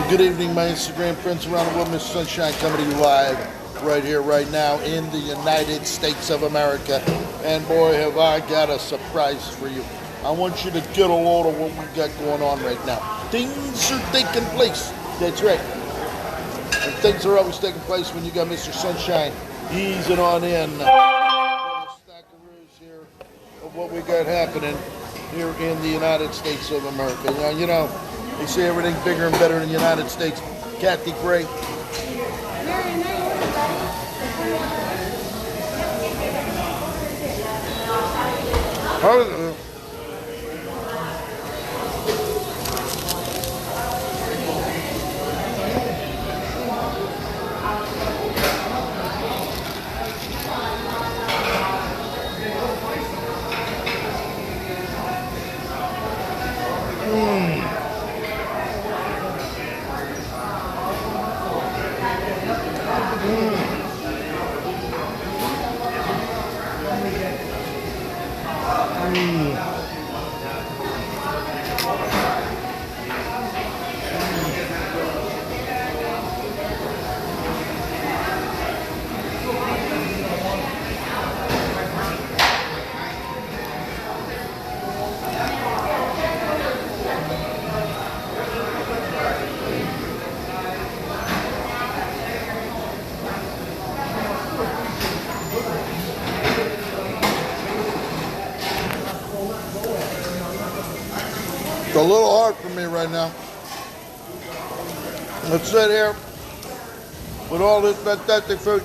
Good evening, my Instagram friends around the world. Mr. Sunshine coming to you live right here, right now in the United States of America. And boy, have I got a surprise for you. I want you to get a load of what we got going on right now. Things are taking place. That's right. And things are always taking place when you got Mr. Sunshine easing on in. Snackaroos here of what we got happening here in the United States of America. You know, they say everything's bigger and better in the United States. Kathy Gray. How is it? It's a little hard for me right now. Let's sit here with all this fantastic food.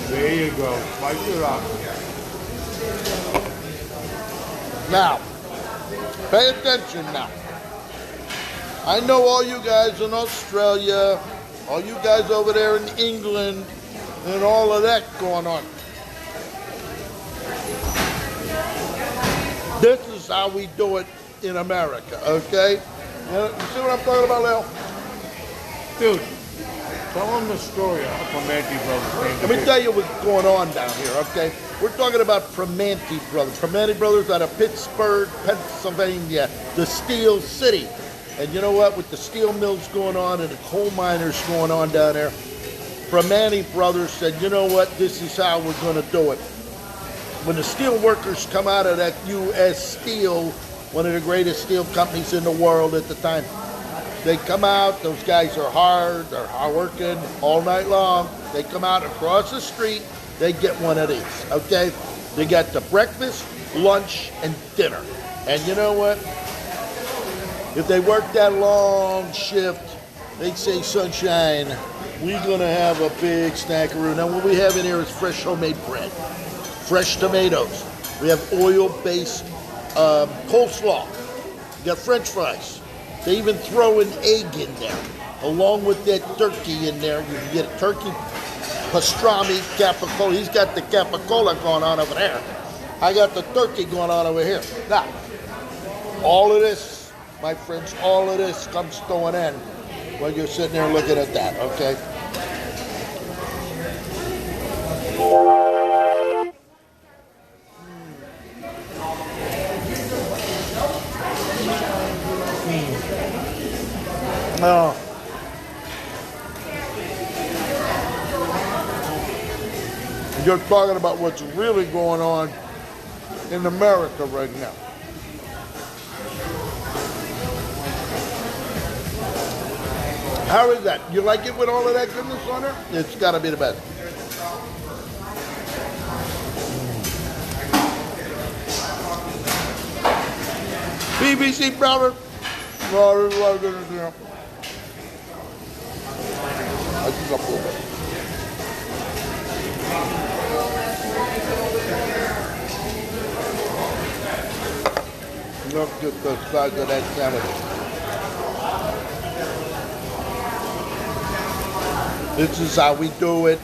There you go. Spice it up. Now, pay attention now. I know all you guys in Australia, all you guys over there in England, and all of that going on. This is how we do it in America, okay? You see what I'm talking about, Leo? Dude, tell them the story of how Primanti brothers. Let me tell you what's going on down here, okay? We're talking about Primanti brothers. Primanti brothers out of Pittsburgh, Pennsylvania, the Steel City. And you know what? With the steel mills going on and the coal miners going on down there, Primanti brothers said, you know what? This is how we're going to do it. When the steel workers come out of that U.S. Steel, one of the greatest steel companies in the world at the time, they come out. Those guys are hard. They're hard working all night long. They come out across the street. They get one of these, okay? They got the breakfast, lunch, and dinner. And you know what? If they work that long shift, they'd say, Sunshine, we're going to have a big snackaroo. Now, what we have in here is fresh homemade bread, fresh tomatoes. We have oil-based coleslaw. We got French fries. They even throw an egg in there, along with that turkey in there. You can get a turkey, pastrami, capicola. He's got the capicola going on over there. I got the turkey going on over here. Now, all of this, my friends, all of this comes throwing in when you're sitting there looking at that, okay? Oh. You're talking about what's really going on in America right now. How is that? You like it with all of that goodness on there? It's got to be the best. BBC brother. Oh, this is a lot of goodness here. I think I'll pull it. Look at the size of that sandwich. This is how we do it.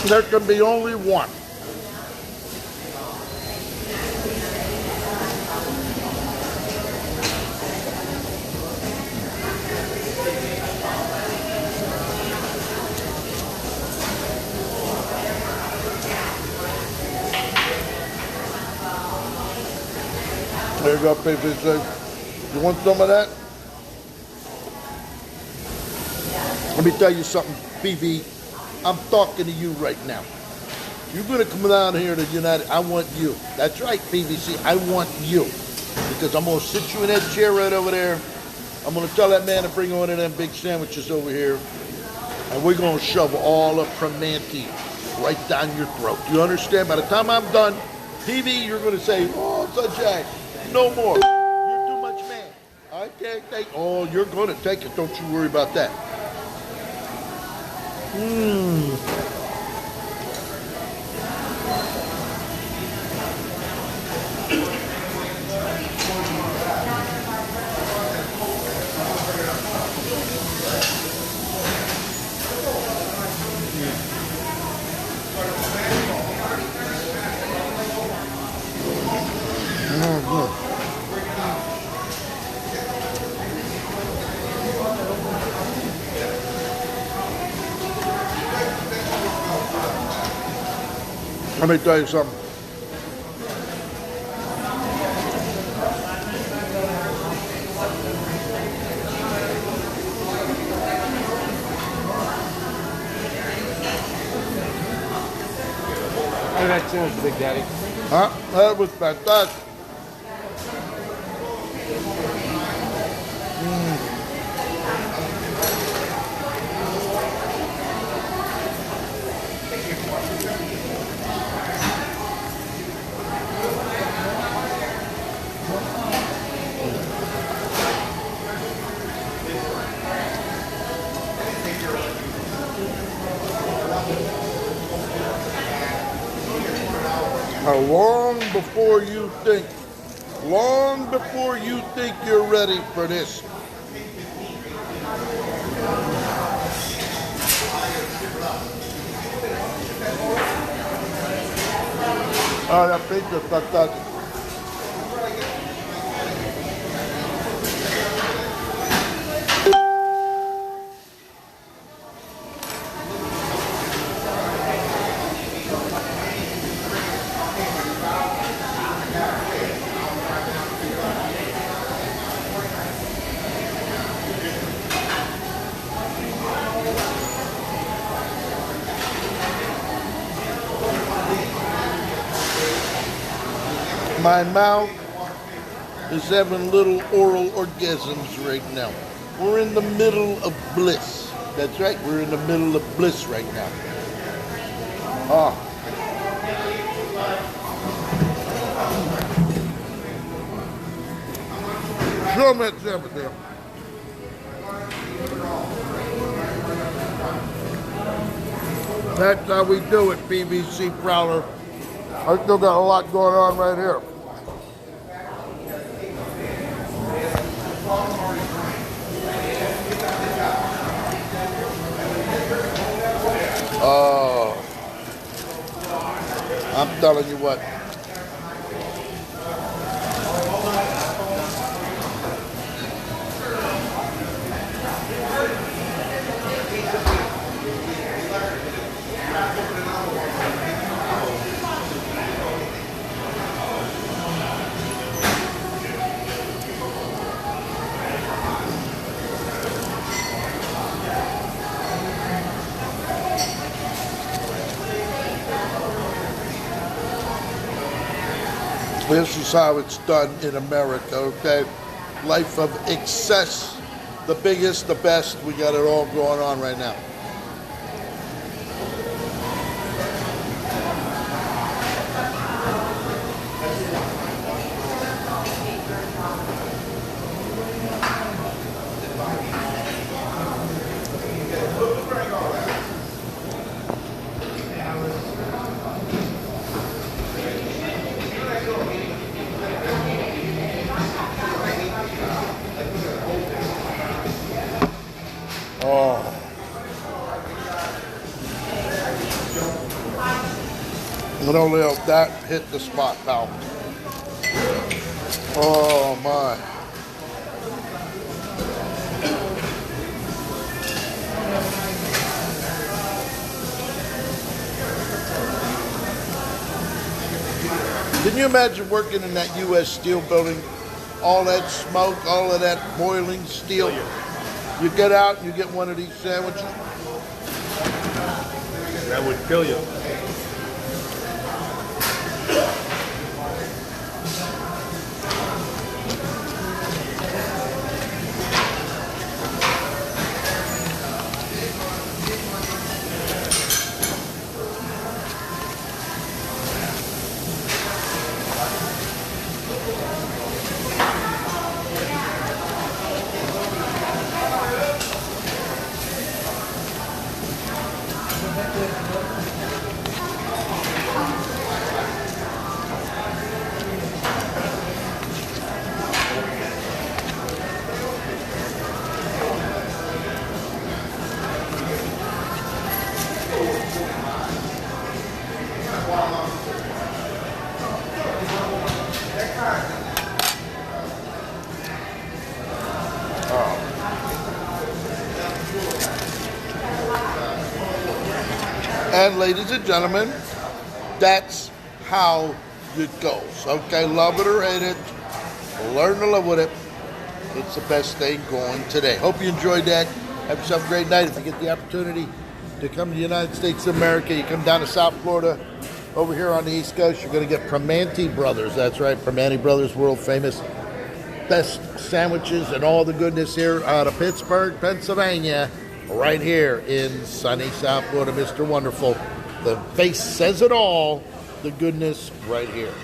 There can be only one. There you go, PVC. You want some of that? Let me tell you something, PV. I'm talking to you right now. You're going to come down here to United. I want you. That's right, PVC. I want you. Because I'm going to sit you in that chair right over there. I'm going to tell that man to bring one of them big sandwiches over here. And we're going to shove all of Primanti right down your throat. You understand? By the time I'm done, PV, you're going to say, oh, Sunshine, no more. You're too much man. I can't take. Oh, you're going to take it. Don't you worry about that. Let me tell you something. How did that sound, Big Daddy? Huh? That was fantastic. Long before you think you're ready for this. Oh, that pizza's fantastic. My mouth is having little oral orgasms right now. We're in the middle of bliss. That's right, we're in the middle of bliss right now. Ah. Show me that sandwich there. That's how we do it, PVC Prowler. I still got a lot going on right here. Oh, I'm telling you what. This is how it's done in America, okay? Life of excess, the biggest, the best. We got it all going on right now. And only that hit the spot, pal. Oh my. Can you imagine working in that U.S. Steel building? All that smoke, all of that boiling steel. You get out and you get one of these sandwiches. That would kill you. And ladies and gentlemen, that's how it goes. Okay, love it or hate it, learn to live with it. It's the best thing going today. Hope you enjoyed that. Have yourself a great night. If you get the opportunity to come to the United States of America, you come down to South Florida, over here on the East Coast, you're going to get Primanti Brothers. That's right, Primanti Brothers, world famous. Best sandwiches and all the goodness here out of Pittsburgh, Pennsylvania. Right here in sunny South Florida, Mr. Wonderful. The face says it all. The goodness right here.